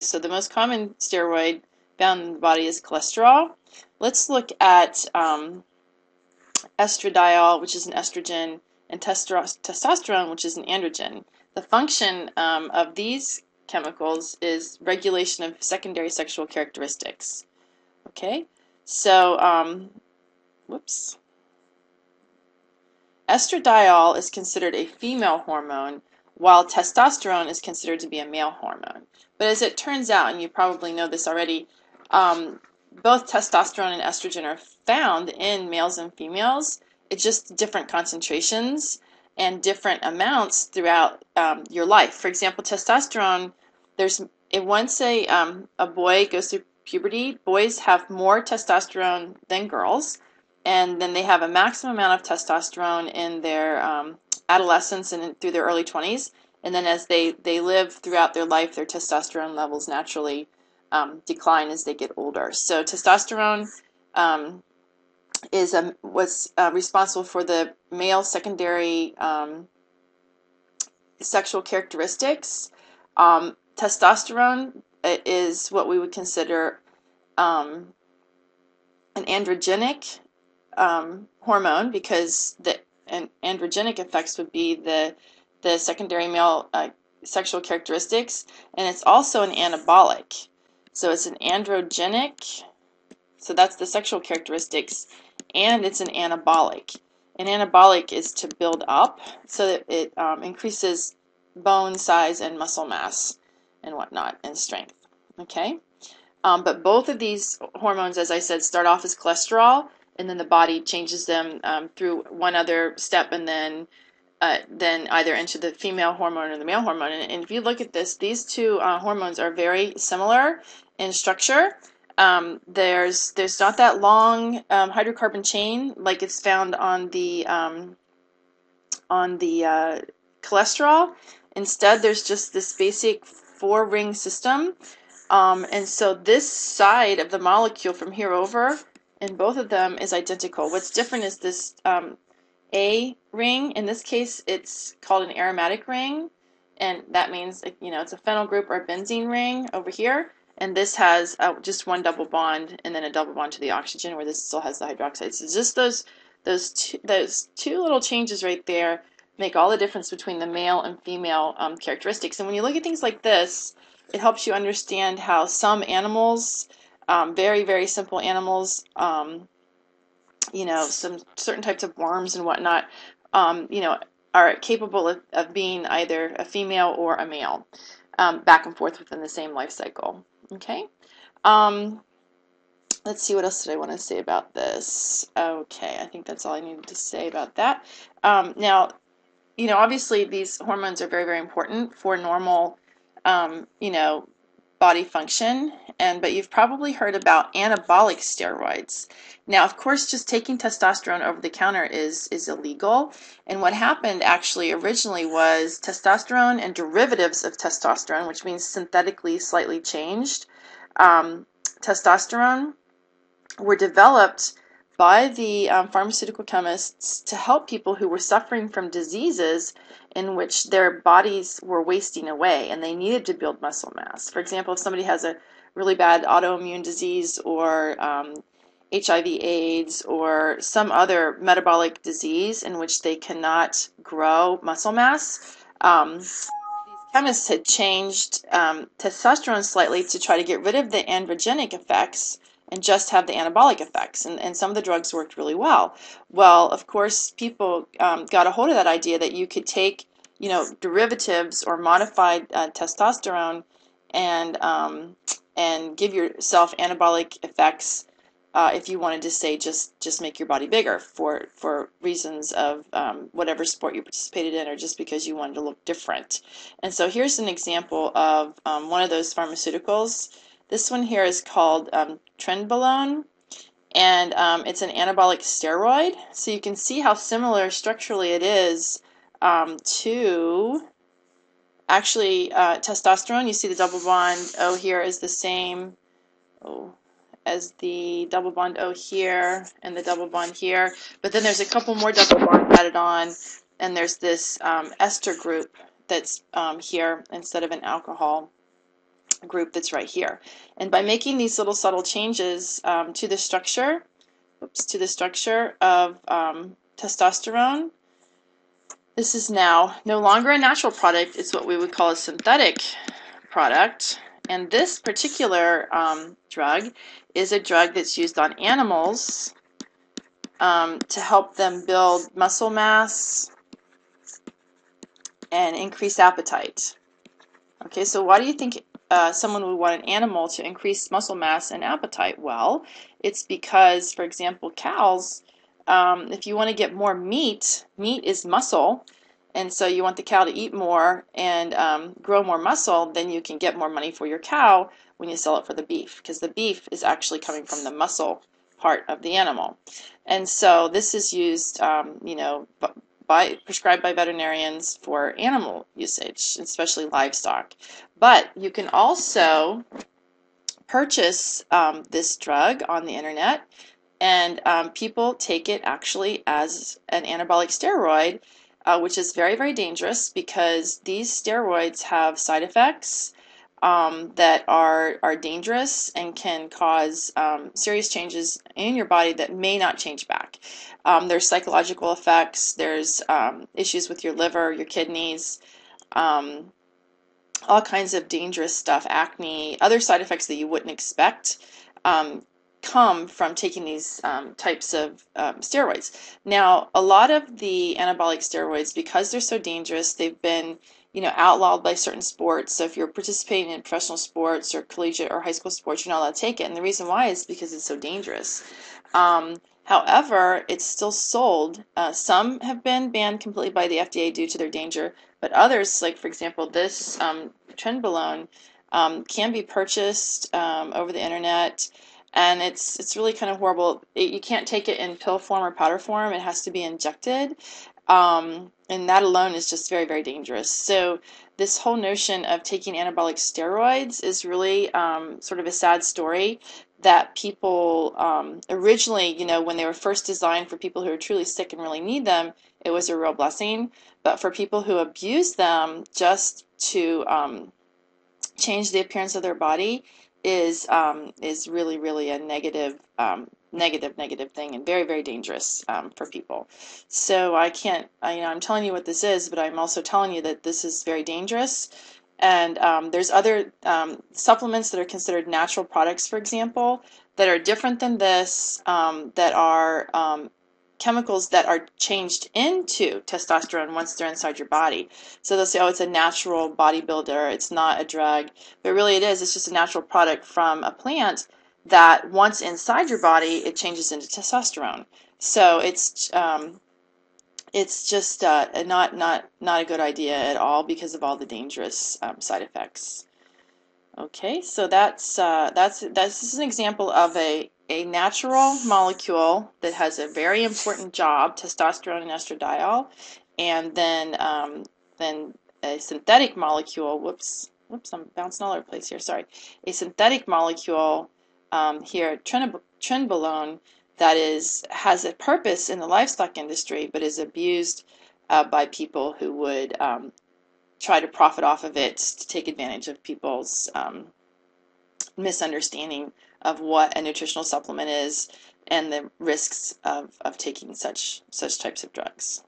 So the most common steroid found in the body is cholesterol. Let's look at estradiol, which is an estrogen, and testosterone, which is an androgen. The function of these chemicals is regulation of secondary sexual characteristics. Okay, so whoops. Estradiol is considered a female hormone, while testosterone is considered to be a male hormone. But as it turns out, and you probably know this already, both testosterone and estrogen are found in males and females. It's just different concentrations and different amounts throughout your life. For example, testosterone, once a boy goes through puberty, boys have more testosterone than girls, and then they have a maximum amount of testosterone in their adolescence and through their early 20s. And then as they live throughout their life, their testosterone levels naturally decline as they get older. So testosterone was responsible for the male secondary sexual characteristics. Testosterone is what we would consider an androgenic hormone, because the androgenic effects would be the secondary male sexual characteristics, and it's also an anabolic. So it's an androgenic, so that's the sexual characteristics, and it's an anabolic. An anabolic is to build up, so that it increases bone size and muscle mass and whatnot, and strength. Okay? But both of these hormones, as I said, start off as cholesterol, and then the body changes them through one other step, and then either into the female hormone or the male hormone. And if you look at this, these two hormones are very similar in structure. There's not that long hydrocarbon chain like it's found on the cholesterol. Instead, there's just this basic 4-ring system. And so this side of the molecule from here over in both of them is identical. What's different is this A ring. In this case, it's called an aromatic ring, and that means, it's a phenyl group or a benzene ring over here. And this has just one double bond and then a double bond to the oxygen, where this still has the hydroxide. So just those two little changes right there make all the difference between the male and female characteristics. And when you look at things like this, it helps you understand how some animals, very, very simple animals, some certain types of worms and whatnot, are capable of being either a female or a male, back and forth within the same life cycle. Okay. Let's see, what else did I want to say about this? Okay, I think that's all I needed to say about that. Now, obviously these hormones are very, very important for normal body function, but you've probably heard about anabolic steroids. Now, of course, just taking testosterone over the counter is illegal, and what happened actually originally was testosterone and derivatives of testosterone, which means synthetically slightly changed testosterone, were developed by the pharmaceutical chemists to help people who were suffering from diseases in which their bodies were wasting away and they needed to build muscle mass. For example, if somebody has a really bad autoimmune disease or HIV/AIDS or some other metabolic disease in which they cannot grow muscle mass, these chemists had changed testosterone slightly to try to get rid of the androgenic effects and just have the anabolic effects. And some of the drugs worked really well. Well, of course, people got a hold of that idea that you could take, derivatives or modified testosterone and give yourself anabolic effects if you wanted to, say, just make your body bigger for reasons of whatever sport you participated in, or just because you wanted to look different. And so here's an example of one of those pharmaceuticals. This one here is called Trenbolone, and it's an anabolic steroid. So you can see how similar structurally it is to actually testosterone. You see the double bond O here is the same as the double bond O here and the double bond here. But then there's a couple more double bonds added on, and there's this ester group that's here instead of an alcohol. group that's right here. And by making these little subtle changes to the structure, of testosterone, this is now no longer a natural product. It's what we would call a synthetic product. And this particular drug is a drug that's used on animals to help them build muscle mass and increase appetite. Okay, so why do you think someone would want an animal to increase muscle mass and appetite? Well, it's because, for example, cows, if you want to get more meat, meat is muscle, and so you want the cow to eat more and grow more muscle, then you can get more money for your cow when you sell it for the beef, because the beef is actually coming from the muscle part of the animal. And so this is used, prescribed by veterinarians for animal usage, especially livestock. But you can also purchase this drug on the internet, and people take it actually as an anabolic steroid, which is very, very dangerous because these steroids have side effects that are dangerous and can cause serious changes in your body that may not change back. There's psychological effects, there's issues with your liver, your kidneys, all kinds of dangerous stuff, acne, other side effects that you wouldn't expect come from taking these types of steroids. Now, a lot of the anabolic steroids, because they're so dangerous, they've been outlawed by certain sports. So if you're participating in professional sports or collegiate or high school sports, you're not allowed to take it. And the reason why is because it's so dangerous. However, it's still sold. Some have been banned completely by the FDA due to their danger, but others, like for example this trenbolone, can be purchased over the internet. And it's really kind of horrible. You can't take it in pill form or powder form. It has to be injected. And that alone is just very, very dangerous. So this whole notion of taking anabolic steroids is really sort of a sad story that people originally, when they were first designed for people who are truly sick and really need them, it was a real blessing. But for people who abuse them just to change the appearance of their body is really, really a negative thing, and very, very dangerous for people. So I can't, I'm telling you what this is, but I'm also telling you that this is very dangerous. And there's other supplements that are considered natural products, for example, that are different than this, that are chemicals that are changed into testosterone once they're inside your body. So they'll say, oh, it's a natural bodybuilder, it's not a drug, but really it is. It's just a natural product from a plant that once inside your body, it changes into testosterone. So it's just not a good idea at all because of all the dangerous side effects. Okay, so this is an example of a natural molecule that has a very important job, testosterone and estradiol, and then a synthetic molecule. Whoops, I'm bouncing all over the place here. Sorry, a synthetic molecule here, trenbolone, that has a purpose in the livestock industry, but is abused by people who would try to profit off of it to take advantage of people's misunderstanding of what a nutritional supplement is and the risks of taking such types of drugs.